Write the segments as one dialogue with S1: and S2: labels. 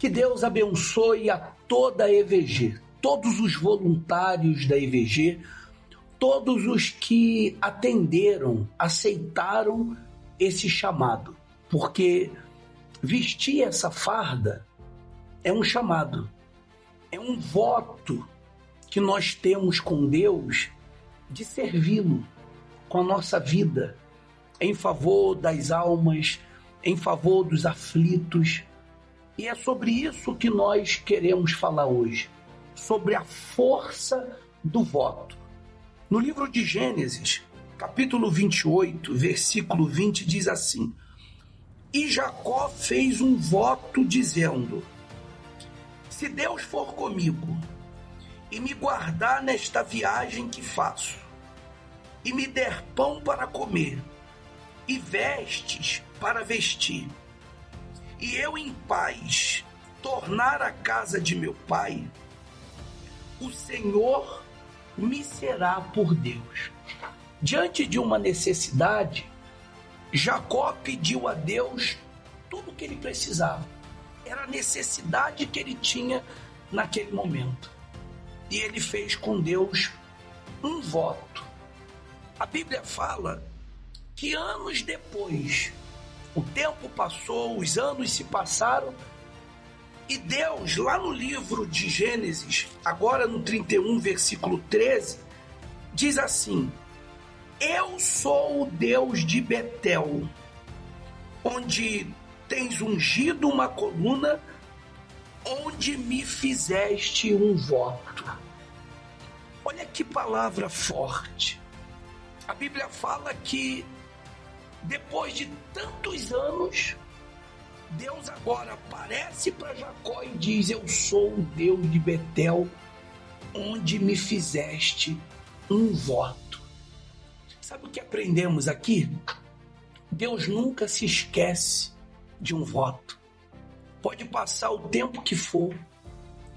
S1: Que Deus abençoe a toda a EVG, todos os voluntários da EVG, todos os que atenderam, aceitaram esse chamado, porque vestir essa farda é um chamado, é um voto que nós temos com Deus de servi-lo com a nossa vida, em favor das almas, em favor dos aflitos. E é sobre isso que nós queremos falar hoje, sobre a força do voto. No livro de Gênesis, capítulo 28, versículo 20, diz assim: E Jacó fez um voto dizendo: Se Deus for comigo e me guardar nesta viagem que faço, e me der pão para comer e vestes para vestir, e eu em paz tornar a casa de meu pai, o Senhor me será por Deus. Diante de uma necessidade, Jacó pediu a Deus tudo o que ele precisava. Era a necessidade que ele tinha naquele momento. E ele fez com Deus um voto. A Bíblia fala que anos depois, o tempo passou, os anos se passaram, e Deus, lá no livro de Gênesis, agora no 31, versículo 13, diz assim: Eu sou o Deus de Betel, onde tens ungido uma coluna, onde me fizeste um voto. Olha que palavra forte. A Bíblia fala que depois de tantos anos, Deus agora aparece para Jacó e diz: Eu sou o Deus de Betel, onde me fizeste um voto. Sabe o que aprendemos aqui? Deus nunca se esquece de um voto. Pode passar o tempo que for,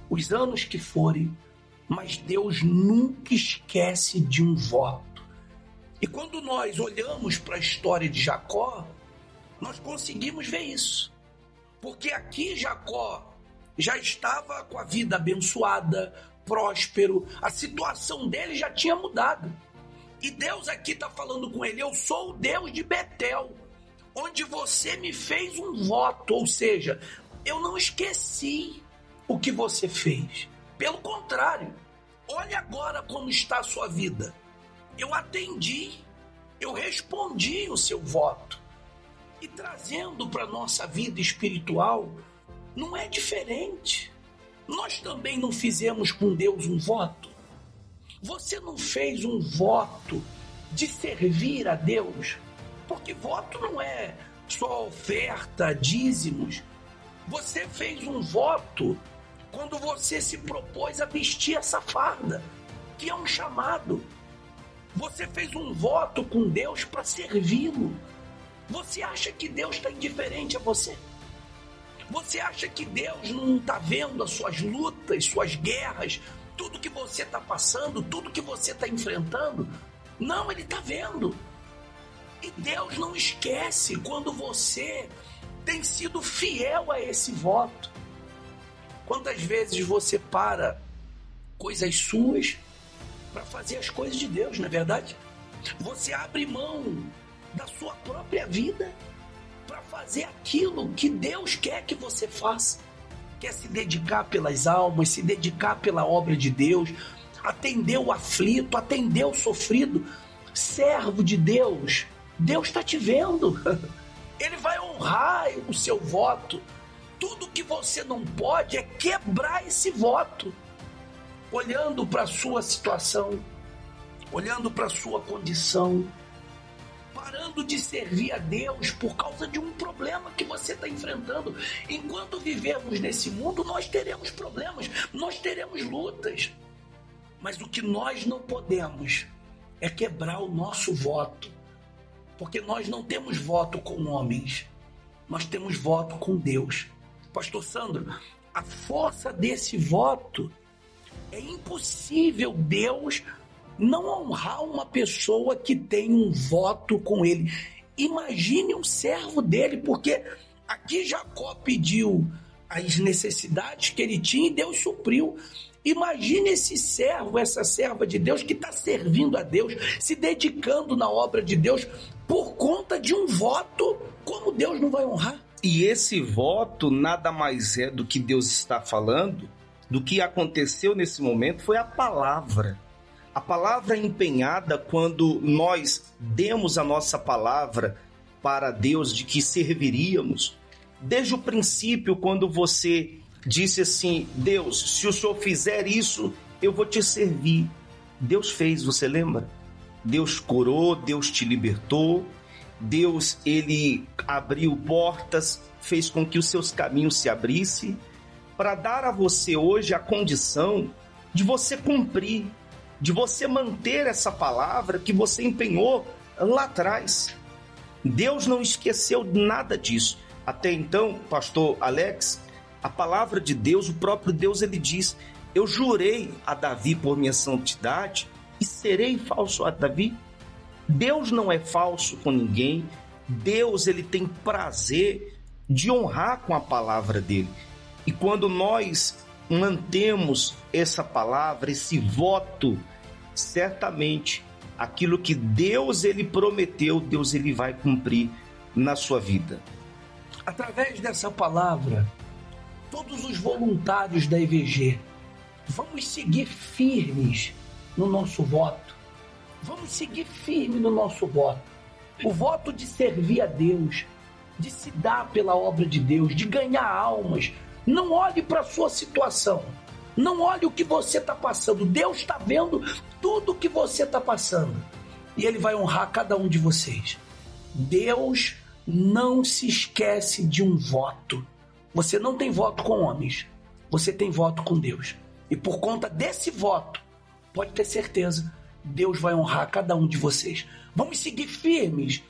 S1: os anos que forem, mas Deus nunca esquece de um voto. E quando nós olhamos para a história de Jacó, nós conseguimos ver isso. Porque aqui Jacó já estava com a vida abençoada, próspero, a situação dele já tinha mudado. E Deus aqui está falando com ele: Eu sou o Deus de Betel, onde você me fez um voto. Ou seja, eu não esqueci o que você fez. Pelo contrário, olha agora como está a sua vida. Eu atendi, eu respondi o seu voto. E trazendo para a nossa vida espiritual, não é diferente. Nós também não fizemos com Deus um voto. Você não fez um voto de servir a Deus? Porque voto não é só oferta, dízimos. Você fez um voto quando você se propôs a vestir essa farda, que é um chamado. Você fez um voto com Deus para servi-lo. Você acha que Deus está indiferente a você? Você acha que Deus não está vendo as suas lutas, suas guerras, tudo que você está passando, tudo que você está enfrentando? Não, Ele está vendo. E Deus não esquece quando você tem sido fiel a esse voto. Quantas vezes você para coisas suas para fazer as coisas de Deus, não é verdade? Você abre mão da sua própria vida para fazer aquilo que Deus quer que você faça. Quer se dedicar pelas almas, se dedicar pela obra de Deus, atender o aflito, atender o sofrido. Servo de Deus, Deus está te vendo. Ele vai honrar o seu voto. Tudo que você não pode é quebrar esse voto. Olhando para a sua situação, olhando para a sua condição, parando de servir a Deus por causa de um problema que você está enfrentando. Enquanto vivemos nesse mundo, nós teremos problemas, nós teremos lutas. Mas o que nós não podemos é quebrar o nosso voto. Porque nós não temos voto com homens, nós temos voto com Deus. Pastor Sandro, a força desse voto, é impossível Deus não honrar uma pessoa que tem um voto com ele. Imagine um servo dele, porque aqui Jacó pediu as necessidades que ele tinha e Deus supriu. Imagine esse servo, essa serva de Deus que está servindo a Deus, se dedicando na obra de Deus por conta de um voto. Como Deus não vai honrar?
S2: E esse voto nada mais é do que Deus está falando, do que aconteceu nesse momento, foi a palavra. A palavra empenhada quando nós demos a nossa palavra para Deus de que serviríamos. Desde o princípio, quando você disse assim: Deus, se o Senhor fizer isso, eu vou te servir. Deus fez, você lembra? Deus curou, Deus te libertou, Deus, ele abriu portas, fez com que os seus caminhos se abrissem, para dar a você hoje a condição de você cumprir, de você manter essa palavra que você empenhou lá atrás. Deus não esqueceu nada disso. Até então, pastor Alex, a palavra de Deus, o próprio Deus, ele diz: eu jurei a Davi por minha santidade e serei falso a Davi. Deus não é falso com ninguém. Deus, ele tem prazer de honrar com a palavra dele. E quando nós mantemos essa palavra, esse voto, certamente aquilo que Deus ele prometeu, Deus ele vai cumprir na sua vida.
S1: Através dessa palavra, todos os voluntários da EVG, vamos seguir firmes no nosso voto. Vamos seguir firme no nosso voto. O voto de servir a Deus, de se dar pela obra de Deus, de ganhar almas. Não olhe para a sua situação. Não olhe o que você está passando. Deus está vendo tudo o que você está passando. E Ele vai honrar cada um de vocês. Deus não se esquece de um voto. Você não tem voto com homens. Você tem voto com Deus. E por conta desse voto, pode ter certeza, Deus vai honrar cada um de vocês. Vamos seguir firmes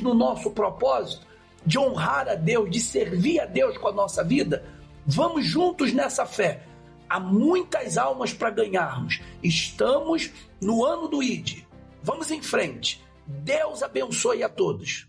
S1: no nosso propósito de honrar a Deus, de servir a Deus com a nossa vida. Vamos juntos nessa fé. Há muitas almas para ganharmos. Estamos no ano do ID. Vamos em frente. Deus abençoe a todos.